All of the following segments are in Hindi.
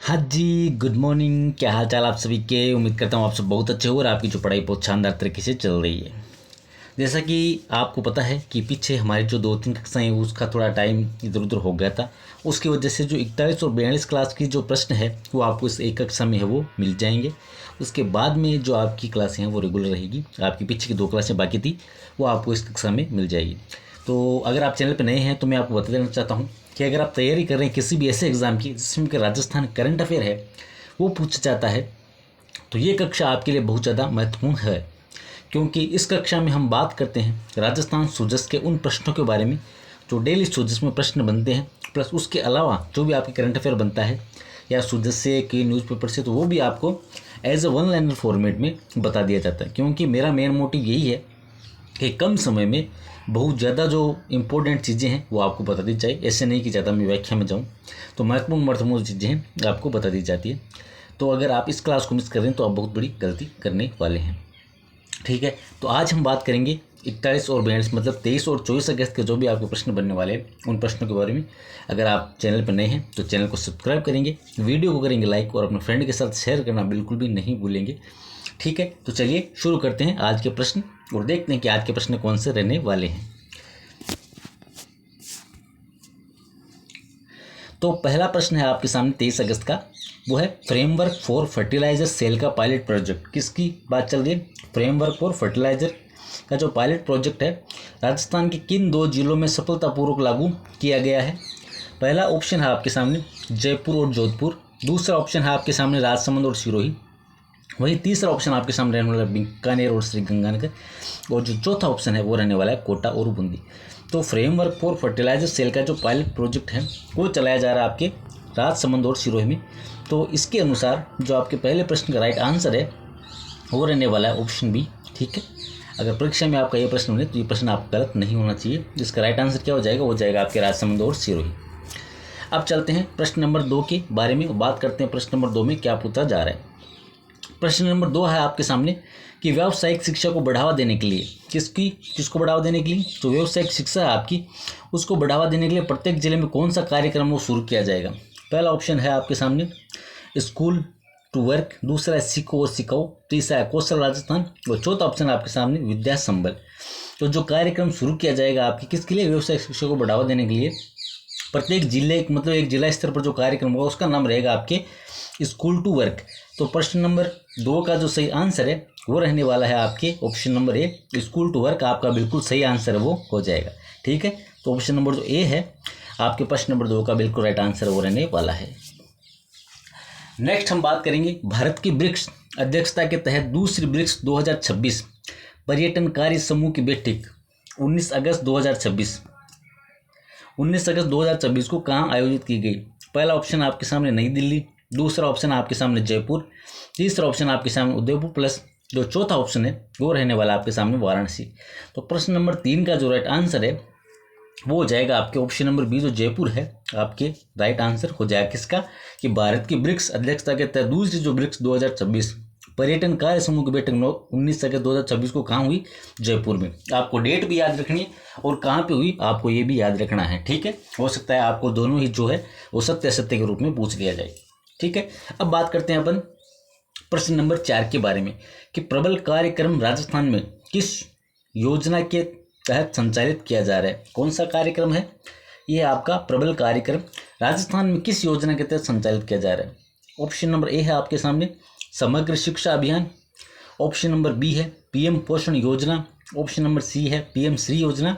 हाँ जी, गुड मॉर्निंग। क्या हाल चाल आप सभी के। उम्मीद करता हूँ आप सब बहुत अच्छे हो और आपकी जो पढ़ाई बहुत शानदार तरीके से चल रही है। जैसा कि आपको पता है कि पीछे हमारी जो 2-3 कक्षाएं उसका थोड़ा टाइम इधर उधर हो गया था। उसकी वजह से जो 41 और 42 क्लास की जो प्रश्न है वो आपको इस एक कक्षा में है वो मिल जाएंगे। उसके बाद में जो आपकी क्लासें हैं वो रेगुलर रहेगी। आपकी पीछे की 2 क्लासें बाकी थी वो आपको इस कक्षा में मिल जाएगी। तो अगर आप चैनल पर नए हैं तो मैं आपको बता देना चाहता हूँ कि अगर आप तैयारी कर रहे हैं किसी भी ऐसे एग्ज़ाम की जिसमें कि राजस्थान करंट अफेयर है वो पूछा जाता है, तो ये कक्षा आपके लिए बहुत ज़्यादा महत्वपूर्ण है। क्योंकि इस कक्षा में हम बात करते हैं राजस्थान सूजस के उन प्रश्नों के बारे में जो डेली सूजस में प्रश्न बनते हैं, प्लस उसके अलावा जो भी आपके करंट अफेयर बनता है या सूजस से कि न्यूज़पेपर से, तो वो भी आपको as a one liner format में बता दिया जाता है। क्योंकि मेरा मेन मोटिव यही है कि कम समय में बहुत ज़्यादा जो इम्पोर्टेंट चीज़ें हैं वो आपको बता दी जाए। ऐसे नहीं कि ज़्यादा मैं व्याख्या में जाऊँ, तो महत्वपूर्ण चीज़ें हैं आपको बता दी जाती है। तो अगर आप इस क्लास को मिस कर रहे हैं तो आप बहुत बड़ी गलती करने वाले हैं। ठीक है, तो आज हम बात करेंगे 41 और 42 मतलब 23 और 24 अगस्त के जो भी आपके प्रश्न बनने वाले हैं उन प्रश्नों के बारे में। अगर आप चैनल पर नए हैं तो चैनल को सब्सक्राइब करेंगे, वीडियो को करेंगे लाइक और अपने फ्रेंड के साथ शेयर करना बिल्कुल भी नहीं भूलेंगे। ठीक है, तो चलिए शुरू करते हैं आज के प्रश्न और देखते हैं कि आज के प्रश्न कौन से रहने वाले हैं। तो पहला प्रश्न है आपके सामने 23 अगस्त का, वो है फ्रेमवर्क फॉर फर्टिलाइजर सेल का पायलट प्रोजेक्ट। किसकी बात चल रही है? फ्रेमवर्क फॉर फर्टिलाइजर का जो पायलट प्रोजेक्ट है राजस्थान के किन 2 जिलों में सफलतापूर्वक लागू किया गया है? पहला ऑप्शन है आपके सामने जयपुर और जोधपुर, दूसरा ऑप्शन है आपके सामने राजसमंद और सिरोही, वही तीसरा ऑप्शन आपके सामने रहने वाला है बीकानेर और श्रीगंगानगर, और जो चौथा ऑप्शन है वो रहने वाला है कोटा और बूंदी। तो फ्रेमवर्क फॉर फर्टिलाइजर सेल का जो पायलट प्रोजेक्ट है वो चलाया जा रहा है आपके राजसमंद और सिरोही में। तो इसके अनुसार जो आपके पहले प्रश्न का राइट आंसर है वो रहने वाला है ऑप्शन बी। ठीक है, अगर परीक्षा में आपका ये प्रश्न होने तो ये प्रश्न आपका गलत नहीं होना चाहिए। जिसका राइट आंसर क्या हो जाएगा? वो जाएगा आपके राजसमंद और सिरोही। अब चलते हैं प्रश्न नंबर 2 के बारे में बात करते हैं। प्रश्न नंबर 2 में क्या पूछा जा रहा है? प्रश्न नंबर 2 है आपके सामने कि व्यावसायिक शिक्षा को बढ़ावा देने के लिए किसको बढ़ावा देने के लिए जो व्यावसायिक शिक्षा है आपकी उसको बढ़ावा देने के लिए प्रत्येक जिले में कौन सा कार्यक्रम वो शुरू किया जाएगा? पहला ऑप्शन है आपके सामने स्कूल टू वर्क, दूसरा है सीखो और सिखाओ, तीसरा है कौशल राजस्थान और चौथा ऑप्शन है आपके सामने विद्या संबल। तो जो कार्यक्रम शुरू किया जाएगा आपकी किसके लिए? व्यावसायिक शिक्षा को बढ़ावा देने के लिए प्रत्येक जिले मतलब एक जिला स्तर पर जो कार्यक्रम होगा उसका नाम रहेगा आपके स्कूल टू वर्क। तो प्रश्न नंबर 2 का जो सही आंसर है वो रहने वाला है आपके option number A, school to work आपका बिल्कुल सही आंसर वो हो जाएगा। ठीक है, तो ऑप्शन नंबर जो ए है आपके प्रश्न नंबर 2 का बिल्कुल राइट आंसर वो रहने वाला है। नेक्स्ट हम बात करेंगे भारत की ब्रिक्स अध्यक्षता के तहत दूसरी ब्रिक्स 2026 पर्यटन कार्य समूह की बैठक 19 अगस्त 2026 को कहाँ आयोजित की गई? पहला ऑप्शन आपके सामने नई दिल्ली, दूसरा ऑप्शन आपके सामने जयपुर, तीसरा ऑप्शन आपके सामने उदयपुर, प्लस जो चौथा ऑप्शन है वो रहने वाला आपके सामने वाराणसी। तो प्रश्न नंबर 3 का जो राइट आंसर है वो हो जाएगा आपके ऑप्शन नंबर बी, जो जयपुर है आपके राइट आंसर हो जाएगा। किसका? कि भारत की ब्रिक्स अध्यक्षता के तहत दूसरी जो ब्रिक्स 2026 पर्यटन कार्य समूह की बैठक 19 अगस्त 2026 को कहाँ हुई? जयपुर में। आपको डेट भी याद रखनी है और कहाँ पे हुई आपको ये भी याद रखना है। ठीक है, हो सकता है आपको दोनों ही जो है वो सत्य असत्य के रूप में पूछ लिया जाए। ठीक है, अब बात करते हैं अपन प्रश्न नंबर 4 के बारे में कि प्रबल कार्यक्रम राजस्थान में किस योजना के तहत संचालित किया जा रहा है? कौन सा कार्यक्रम है ये आपका प्रबल कार्यक्रम राजस्थान में किस योजना के तहत संचालित किया जा रहा है? ऑप्शन नंबर ए है आपके सामने समग्र शिक्षा अभियान, ऑप्शन नंबर बी है पीएम पोषण योजना, ऑप्शन नंबर सी है पीएम श्री योजना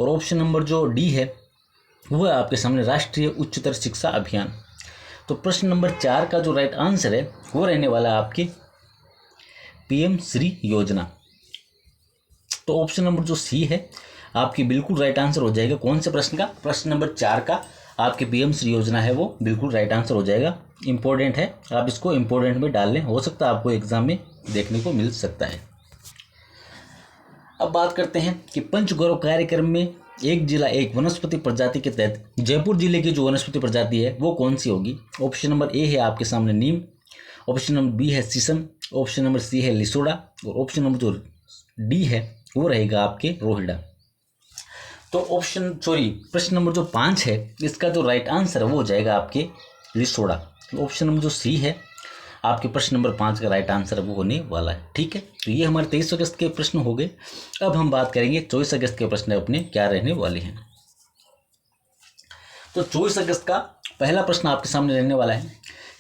और ऑप्शन नंबर जो डी है वो है आपके सामने राष्ट्रीय उच्चतर शिक्षा अभियान। तो प्रश्न नंबर 4 का जो राइट आंसर है वो रहने वाला है आपके पीएम श्री योजना। तो ऑप्शन नंबर जो सी है आपकी बिल्कुल राइट आंसर हो जाएगा। कौन से प्रश्न का? प्रश्न नंबर 4 का आपके पीएम श्री योजना है वो बिल्कुल राइट आंसर हो जाएगा। इंपॉर्टेंट है, आप इसको इंपॉर्टेंट में डाल लें, हो सकता है आपको एग्जाम में देखने को मिल सकता है। अब बात करते हैं कि पंचगौरव कार्यक्रम में एक जिला एक वनस्पति प्रजाति के तहत जयपुर जिले की जो वनस्पति प्रजाति है वो कौन सी होगी? ऑप्शन नंबर ए है आपके सामने नीम, ऑप्शन नंबर बी है शीशम, ऑप्शन नंबर सी है लिसोड़ा और ऑप्शन नंबर जो डी है वो रहेगा आपके रोहिड़ा। तो प्रश्न नंबर जो 5 है इसका जो राइट आंसर है वो हो जाएगा आपके लिसोड़ा। ऑप्शन नंबर जो सी है आपके प्रश्न नंबर 5 का राइट आंसर वो होने वाला है। ठीक है, तो ये हमारे 23 अगस्त के प्रश्न हो गए। अब हम बात करेंगे 24 अगस्त के प्रश्न अपने क्या रहने वाले हैं। तो 24 अगस्त का पहला प्रश्न आपके सामने रहने वाला है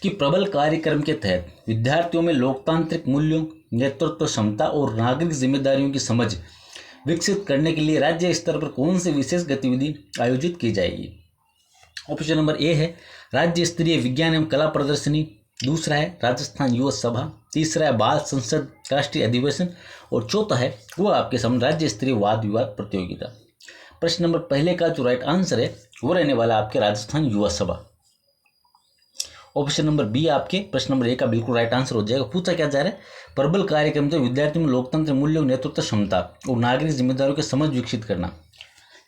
कि प्रबल कार्यक्रम के तहत विद्यार्थियों में लोकतांत्रिक मूल्यों, नेतृत्व क्षमता और नागरिक जिम्मेदारियों की समझ विकसित करने के लिए राज्य स्तर पर कौन सी विशेष गतिविधि आयोजित की जाएगी। ऑप्शन नंबर ए है राज्य स्तरीय विज्ञान एवं कला प्रदर्शनी, दूसरा है राजस्थान युवा सभा, तीसरा है बाल संसद राष्ट्रीय अधिवेशन और चौथा है वो आपके सामने राज्य स्तरीय वाद विवाद प्रतियोगिता। प्रश्न नंबर पहले का जो राइट आंसर है वो रहने वाला आपके राजस्थान युवा सभा। ऑप्शन नंबर बी आपके प्रश्न नंबर ए का बिल्कुल राइट आंसर हो जाएगा। पूछा क्या जा रहा है, प्रबल कार्यक्रम तो विद्यार्थियों में लोकतंत्र मूल्यों, नेतृत्व क्षमता और नागरिक जिम्मेदारियों की समझ विकसित करना,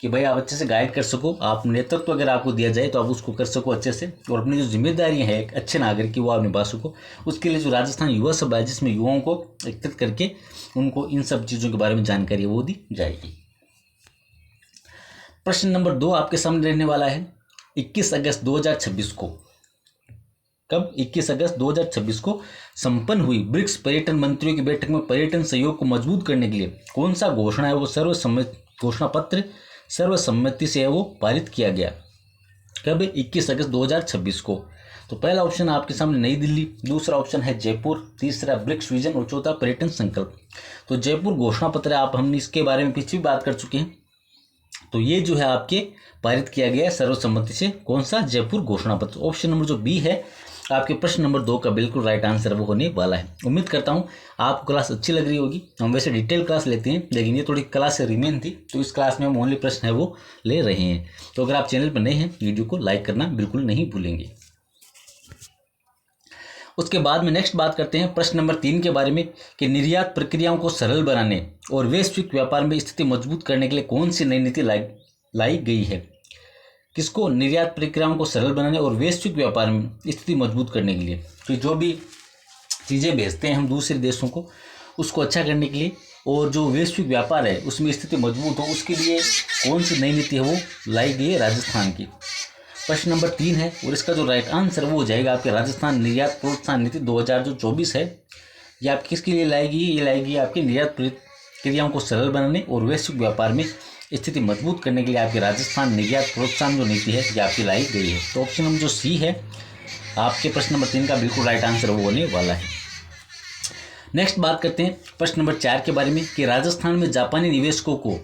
कि भाई आप अच्छे से गाइड कर सको, आप नेतृत्व अगर आपको दिया जाए तो आप उसको कर सको अच्छे से, और अपनी जो जिम्मेदारियां हैं एक अच्छे नागरिक की वो आप निभा सको। उसके लिए जो राजस्थान युवा सभा है जिसमें युवाओं को एकत्रित करके उनको इन सब चीज़ों के बारे में जानकारी वो दी जाएगी। प्रश्न नंबर 2 आपके सामने रहने वाला है 21 अगस्त 2026 को, कब 21 अगस्त 2026 को संपन्न हुई ब्रिक्स पर्यटन मंत्रियों की बैठक में पर्यटन सहयोग को मजबूत करने के लिए कौन सा घोषणा है वो घोषणा पत्र सर्वसम्मति से वो पारित किया गया। कब 21 अगस्त 2026 को। तो पहला ऑप्शन आपके सामने नई दिल्ली, दूसरा ऑप्शन है जयपुर, तीसरा ब्रिक्स विजन और चौथा पर्यटन संकल्प। तो जयपुर घोषणा पत्र आप हमने इसके बारे में पीछे भी बात कर चुके हैं। तो ये जो है आपके पारित किया गया है सर्वसम्मति से, कौन सा, जयपुर घोषणा पत्र। ऑप्शन नंबर जो बी है आपके प्रश्न नंबर 2 का बिल्कुल राइट आंसर वो होने वाला है। उम्मीद करता हूँ आपको क्लास अच्छी लग रही होगी। हम वैसे डिटेल क्लास लेते हैं लेकिन ये थोड़ी क्लास से रिमेन थी, तो इस क्लास में हम ओनली प्रश्न है वो ले रहे हैं। तो अगर आप चैनल पर नए हैं वीडियो को लाइक करना बिल्कुल नहीं भूलेंगे। उसके बाद में नेक्स्ट बात करते हैं प्रश्न नंबर 3 के बारे में कि निर्यात प्रक्रियाओं को सरल बनाने और वैश्विक व्यापार में स्थिति मजबूत करने के लिए कौन सी नई नीति लाई गई है। किसको, निर्यात प्रक्रियाओं को सरल बनाने और वैश्विक व्यापार में स्थिति मजबूत करने के लिए। तो जो भी चीज़ें भेजते हैं हम दूसरे देशों को उसको अच्छा करने के लिए और जो वैश्विक व्यापार है उसमें स्थिति मजबूत हो उसके लिए कौन सी नई नीति है वो लाई गई है राजस्थान की। प्रश्न नंबर 3 है और इसका जो राइट आंसर वो हो जाएगा आपके राजस्थान निर्यात प्रोत्साहन नीति 2024 है। ये आप किसके लिए लाएगी, ये लाएगी आपकी निर्यात प्रक्रियाओं को सरल बनाने और वैश्विक व्यापार में स्थिति मजबूत करने के लिए आपकी राजस्थान निर्यात प्रोत्साहन जो नीति है ये आपकी लाई गई है। तो ऑप्शन नंबर जो सी है आपके प्रश्न नंबर 3 का बिल्कुल राइट आंसर वो होने वाला है। नेक्स्ट बात करते हैं प्रश्न नंबर 4 के बारे में कि राजस्थान में जापानी निवेशकों को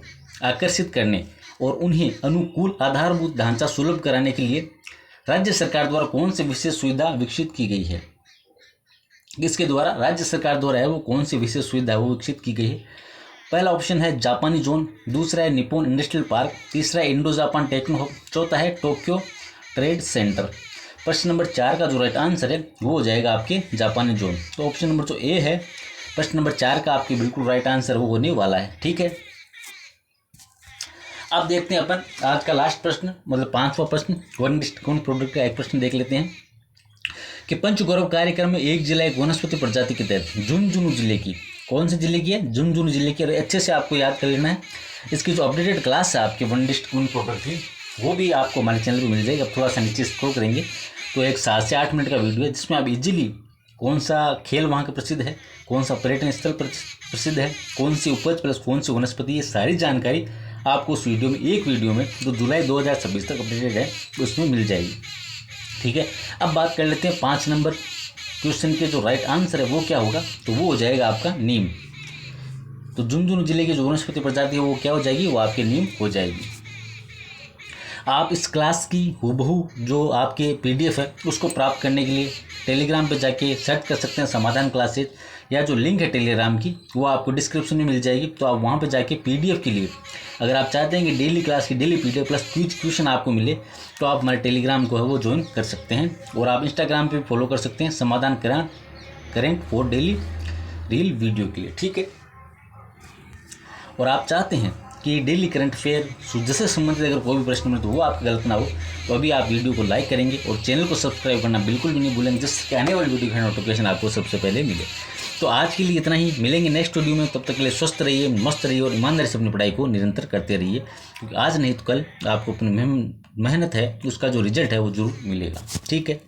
आकर्षित करने और उन्हें अनुकूल आधारभूत ढांचा सुलभ कराने के लिए राज्य सरकार द्वारा कौन सी विशेष सुविधा विकसित की गई है। इसके द्वारा राज्य सरकार द्वारा है वो कौन सी विशेष सुविधा वो विकसित की गई है। पहला ऑप्शन है जापानी जोन, दूसरा है निप्पॉन इंडस्ट्रियल पार्क, तीसरा है इंडो जापान टेक्नो हब, चौथा है टोक्यो ट्रेड सेंटर। प्रश्न नंबर 4 का जो राइट आंसर है वो हो जाएगा आपके जापानी जोन। तो ऑप्शन नंबर जो ए है प्रश्न नंबर 4 का आपके बिल्कुल राइट आंसर वो होने वाला है। ठीक है, अब देखते हैं अपन आज का लास्ट प्रश्न, मतलब 5वां प्रश्न, वन डिस्ट्रिक्ट प्रोडक्ट का एक प्रश्न देख लेते हैं कि पंचगौरव कार्यक्रम में एक जिला एक वनस्पति प्रजाति के तहत झुंझुनू जिले की, कौन से जिले की है, झुंझुनू जिले की। और अच्छे से आपको याद कर लेना है। इसकी जो अपडेटेड क्लास है आपके वन डिस्ट्रिक्ट प्रोडक्ट की वो भी आपको हमारे चैनल पर मिल जाएगी। अब थोड़ा सा नीचे स्क्रॉल करेंगे तो एक 7 से 8 मिनट का वीडियो है जिसमें आप इजीली कौन सा खेल वहाँ का प्रसिद्ध है, कौन सा पर्यटन स्थल प्रसिद्ध है, कौन सी उपज प्लस कौन सी वनस्पति, ये सारी जानकारी आपको उस वीडियो में, एक वीडियो में जो जुलाई 2026 तक अपडेटेड है उसमें मिल जाएगी। ठीक है, अब बात कर लेते हैं 5 नंबर क्वेश्चन के जो राइट आंसर है वो क्या होगा। तो वो हो जाएगा आपका नीम। तो झुंझुनू जिले की जो वनस्पति प्रजाति है वो क्या हो जाएगी, वो आपके नीम हो जाएगी। आप इस क्लास की हूबहू जो आपके PDF है उसको प्राप्त करने के लिए टेलीग्राम पे जाके सर्च कर सकते हैं समाधान क्लासेज, या जो लिंक है टेलीग्राम की वो आपको डिस्क्रिप्शन में मिल जाएगी। तो आप वहाँ पे जाके PDF के लिए अगर आप चाहते हैं कि डेली क्लास की डेली PDF प्लस क्वेश्चन आपको मिले तो आप हमारे टेलीग्राम को है वो ज्वाइन कर सकते हैं। और आप इंस्टाग्राम पे फॉलो कर सकते हैं समाधान current for daily reel video के लिए। ठीक है, और आप चाहते हैं कि डेली करंट अफेयर से संबंधित अगर कोई भी प्रश्न मिले तो वो आपका गलत ना हो तो अभी आप वीडियो को लाइक करेंगे और चैनल को सब्सक्राइब करना बिल्कुल भी नहीं भूलेंगे जिससे आने वाली वीडियो का नोटिफिकेशन आपको सबसे पहले मिले। तो आज के लिए इतना ही, मिलेंगे नेक्स्ट वीडियो में। तब तक के लिए स्वस्थ रहिए, मस्त रहिए और ईमानदारी से अपनी पढ़ाई को निरंतर करते रहिए, क्योंकि आज नहीं तो कल आपको अपनी मेहनत है उसका जो रिजल्ट है वो जरूर मिलेगा। ठीक है।